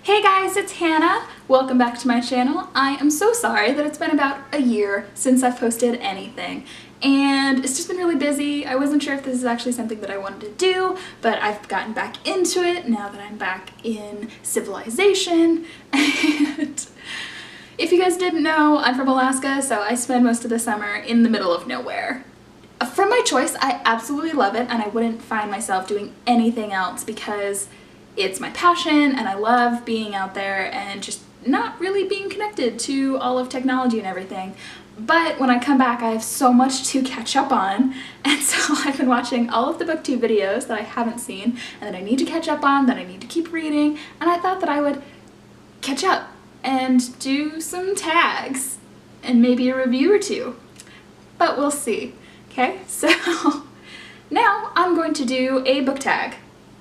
Hey guys, it's Hannah. Welcome back to my channel. I am so sorry that it's been about a year since I've posted anything, and it's just been really busy. I wasn't sure if this is actually something that I wanted to do, but I've gotten back into it now that I'm back in civilization. And if you guys didn't know, I'm from Alaska, so I spend most of the summer in the middle of nowhere. From my choice, I absolutely love it, and I wouldn't find myself doing anything else because it's my passion and I love being out there and just not really being connected to all of technology and everything. But when I come back, I have so much to catch up on, and so I've been watching all of the booktube videos that I haven't seen and that I need to catch up on, that I need to keep reading, and I thought that I would catch up and do some tags and maybe a review or two. But we'll see. Okay, so now I'm going to do a book tag.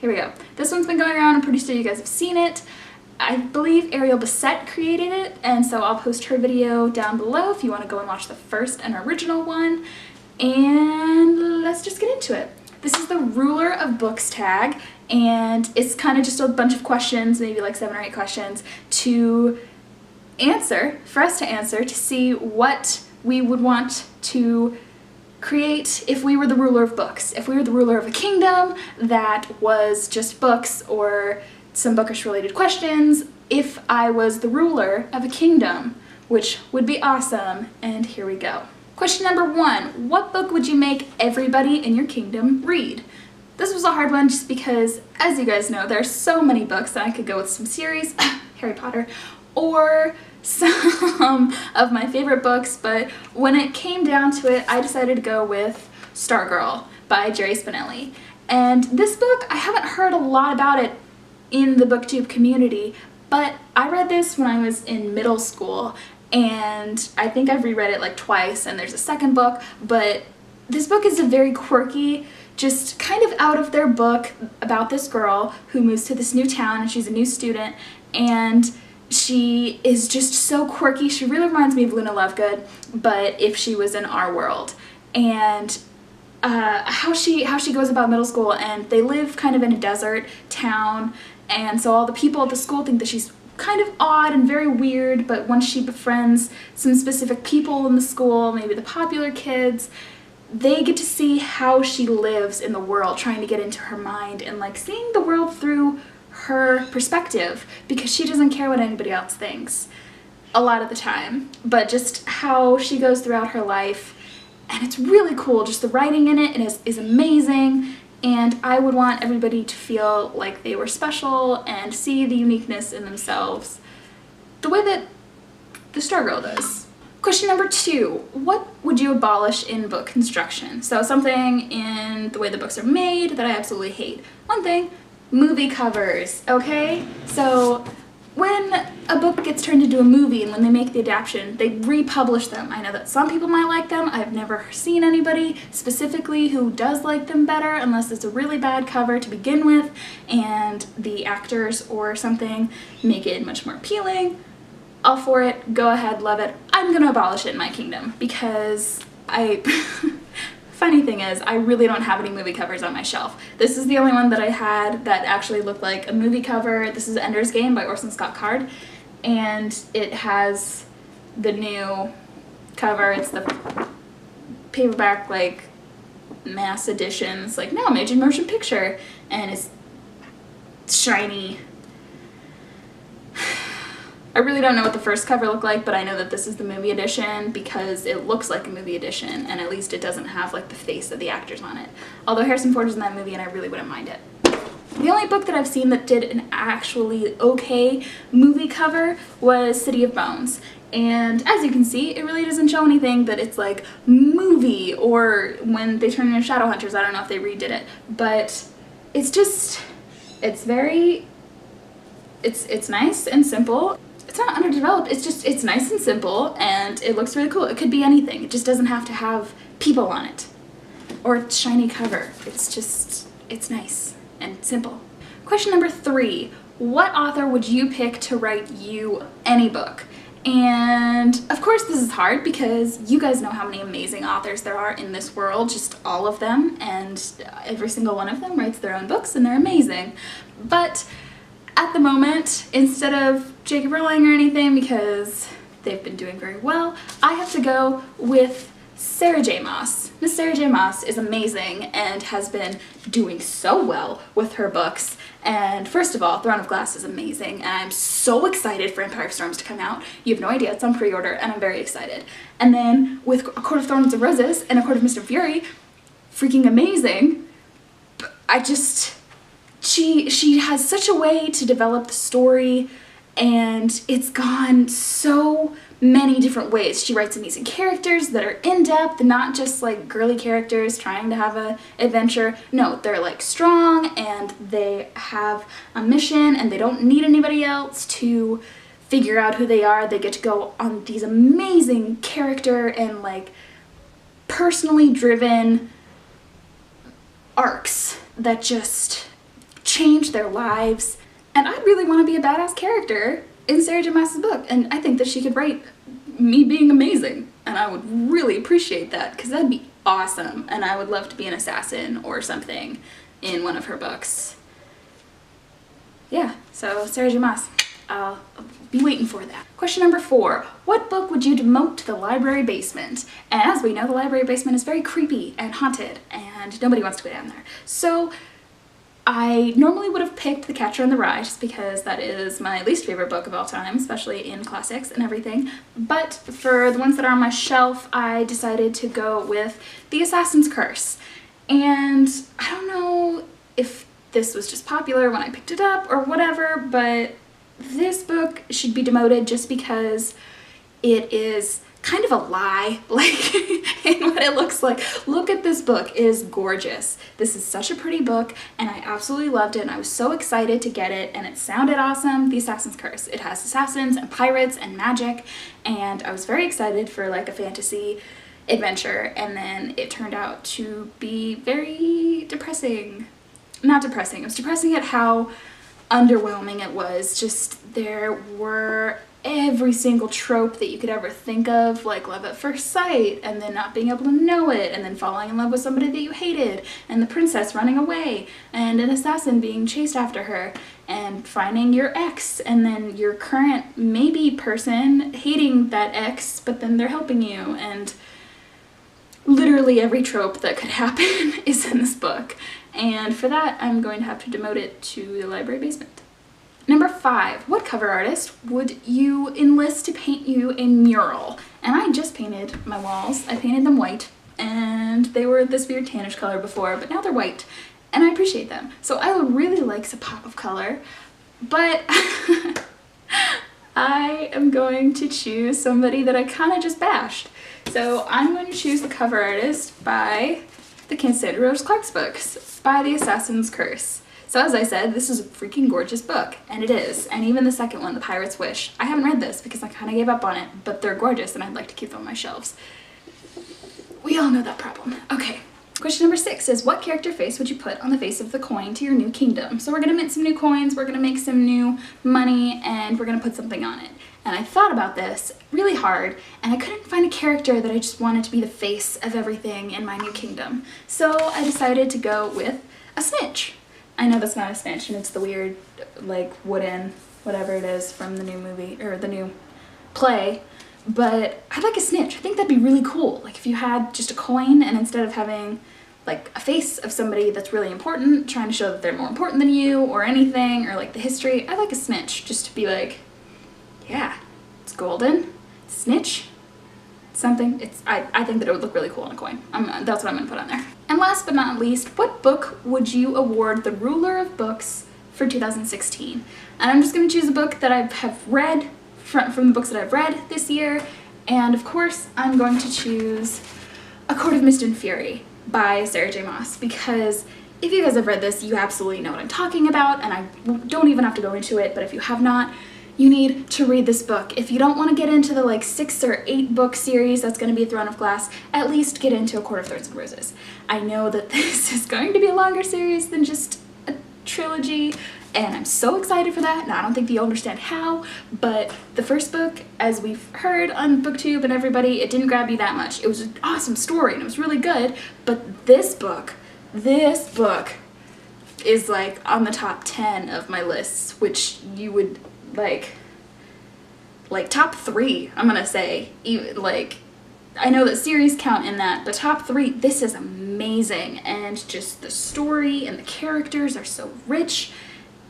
Here we go. This one's been going around. I'm pretty sure you guys have seen it. I believe Ariel Bissett created it, and so I'll post her video down below if you want to go and watch the first and original one. And let's just get into it. This is the Ruler of Books tag, and it's kind of just a bunch of questions, maybe like 7 or 8 questions, to answer, for us to answer, to see what we would want to create if we were the ruler of books. If we were the ruler of a kingdom that was just books or some bookish related questions, if I was the ruler of a kingdom, which would be awesome. And here we go. Question number 1, what book would you make everybody in your kingdom read? This was a hard one just because, as you guys know, there are so many books that I could go with some series, Harry Potter, or some of my favorite books, but when it came down to it, I decided to go with Stargirl by Jerry Spinelli. And this book, I haven't heard a lot about it in the booktube community, but I read this when I was in middle school, and I think I've reread it like twice, and there's a second book, but this book is a very quirky, just kind of out of their book about this girl who moves to this new town, and she's a new student, and she is just so quirky. She really reminds me of Luna Lovegood, but if she was in our world. And how she goes about middle school, and they live kind of in a desert town, and so all the people at the school think that she's kind of odd and very weird, but once she befriends some specific people in the school, maybe the popular kids, they get to see how she lives in the world, trying to get into her mind and like seeing the world through her perspective, because she doesn't care what anybody else thinks a lot of the time, but just how she goes throughout her life. And it's really cool. Just the writing in it is amazing, and I would want everybody to feel like they were special and see the uniqueness in themselves the way that the Stargirl does. Question number 2, what would you abolish in book construction? So something in the way the books are made that I absolutely hate. One thing, movie covers, okay? So when a book gets turned into a movie and when they make the adaptation, they republish them. I know that some people might like them. I've never seen anybody specifically who does like them better unless it's a really bad cover to begin with and the actors or something make it much more appealing. All for it, go ahead, love it. I'm gonna abolish it in my kingdom because funny thing is, I really don't have any movie covers on my shelf. This is the only one that I had that actually looked like a movie cover. This is Ender's Game by Orson Scott Card, and it has the new cover. It's the paperback, like, mass editions, like, now made in motion picture, and it's shiny. I really don't know what the first cover looked like, but I know that this is the movie edition because it looks like a movie edition, and at least it doesn't have like the face of the actors on it. Although Harrison Ford is in that movie and I really wouldn't mind it. The only book that I've seen that did an actually okay movie cover was City of Bones. And as you can see, it really doesn't show anything that it's like movie, or when they turn into Shadowhunters, I don't know if they redid it, but it's just, it's nice and simple. It's not underdeveloped, it's nice and simple, and it looks really cool. It could be anything. It just doesn't have to have people on it or a shiny cover. It's nice and simple. Question number 3, what author would you pick to write you any book? And of course this is hard because you guys know how many amazing authors there are in this world, just all of them, and every single one of them writes their own books and they're amazing. But at the moment, instead of J.K. Rowling or anything, because they've been doing very well, I have to go with Sarah J. Maas. Miss Sarah J. Maas is amazing and has been doing so well with her books. And first of all, Throne of Glass is amazing, and I'm so excited for Empire of Storms to come out. You have no idea, it's on pre-order, and I'm very excited. And then with A Court of Thorns and Roses and A Court of Mist and Fury, freaking amazing. She has such a way to develop the story, and it's gone so many different ways. She writes amazing characters that are in-depth, not just like girly characters trying to have an adventure. No, they're like strong and they have a mission and they don't need anybody else to figure out who they are. They get to go on these amazing character and like personally driven arcs that just change their lives. And I really want to be a badass character in Sarah J. Maas's book, and I think that she could write me being amazing, and I would really appreciate that, because that'd be awesome, and I would love to be an assassin or something in one of her books. Yeah, so Sarah J. Maas, I'll be waiting for that. Question number 4, what book would you demote to the library basement? And as we know, the library basement is very creepy and haunted, and nobody wants to go down there. So I normally would have picked The Catcher in the Rye, just because that is my least favorite book of all time, especially in classics and everything. But for the ones that are on my shelf, I decided to go with The Assassin's Curse. And I don't know if this was just popular when I picked it up or whatever, but this book should be demoted just because it is kind of a lie, like in what it looks like. Look at this book, it is gorgeous. This is such a pretty book and I absolutely loved it and I was so excited to get it and it sounded awesome. The Assassin's Curse. It has assassins and pirates and magic and I was very excited for like a fantasy adventure, and then it turned out to be very depressing. Not depressing, it was depressing at how underwhelming it was. Just there were every single trope that you could ever think of, like love at first sight, and then not being able to know it, and then falling in love with somebody that you hated, and the princess running away, and an assassin being chased after her, and finding your ex, and then your current maybe person hating that ex, but then they're helping you, and literally every trope that could happen is in this book. And for that, I'm going to have to demote it to the library basement. Number 5, what cover artist would you enlist to paint you a mural? And I just painted my walls. I painted them white, and they were this weird tannish color before, but now they're white, and I appreciate them. So I would really like some pop of color, but I am going to choose somebody that I kind of just bashed. So I'm going to choose the cover artist by the Cassandra Rose Clark's books, by The Assassin's Curse. So as I said, this is a freaking gorgeous book, and it is. And even the second one, The Pirate's Wish. I haven't read this because I kind of gave up on it, but they're gorgeous and I'd like to keep them on my shelves. We all know that problem. Okay. Question number 6 is, what character face would you put on the face of the coin to your new kingdom? So we're going to mint some new coins, we're going to make some new money, and we're going to put something on it. And I thought about this really hard, and I couldn't find a character that I just wanted to be the face of everything in my new kingdom. So I decided to go with a snitch. I know that's not a snitch, and it's the weird, like, wooden, whatever it is from the new movie, or the new play, but I'd like a snitch. I think that'd be really cool. Like, if you had just a coin, and instead of having, like, a face of somebody that's really important, trying to show that they're more important than you, or anything, or, like, the history, I'd like a snitch, just to be like, yeah, it's golden, snitch, something. I think that it would look really cool on a coin. That's what I'm gonna put on there. And last but not least, what book would you award the Ruler of Books for 2016? And I'm just gonna choose a book that I have read from the books that I've read this year, and of course I'm going to choose A Court of Mist and Fury by Sarah J. Maas, because if you guys have read this, you absolutely know what I'm talking about, and I don't even have to go into it, but if you have not, you need to read this book. If you don't want to get into the like 6 or 8 book series that's going to be Throne of Glass, at least get into A Court of Thorns and Roses. I know that this is going to be a longer series than just a trilogy, and I'm so excited for that, and I don't think you'll understand how, but the first book, as we've heard on BookTube and everybody, it didn't grab me that much. It was an awesome story, and it was really good, but this book, is like on the top 10 of my lists, which you would like top 3, I'm gonna say. Even, like, I know that series count in that, but top 3, this is amazing, and just the story and the characters are so rich,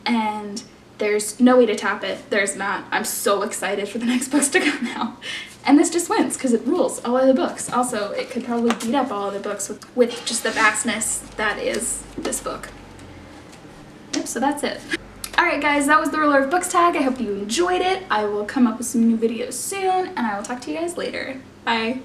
and there's no way to top it. There's not. I'm so excited for the next books to come out. And this just wins because it rules all other books. Also, it could probably beat up all other books with just the vastness that is this book. Yep, so that's it. Alright guys, that was the Ruler of Books tag. I hope you enjoyed it. I will come up with some new videos soon, and I will talk to you guys later. Bye.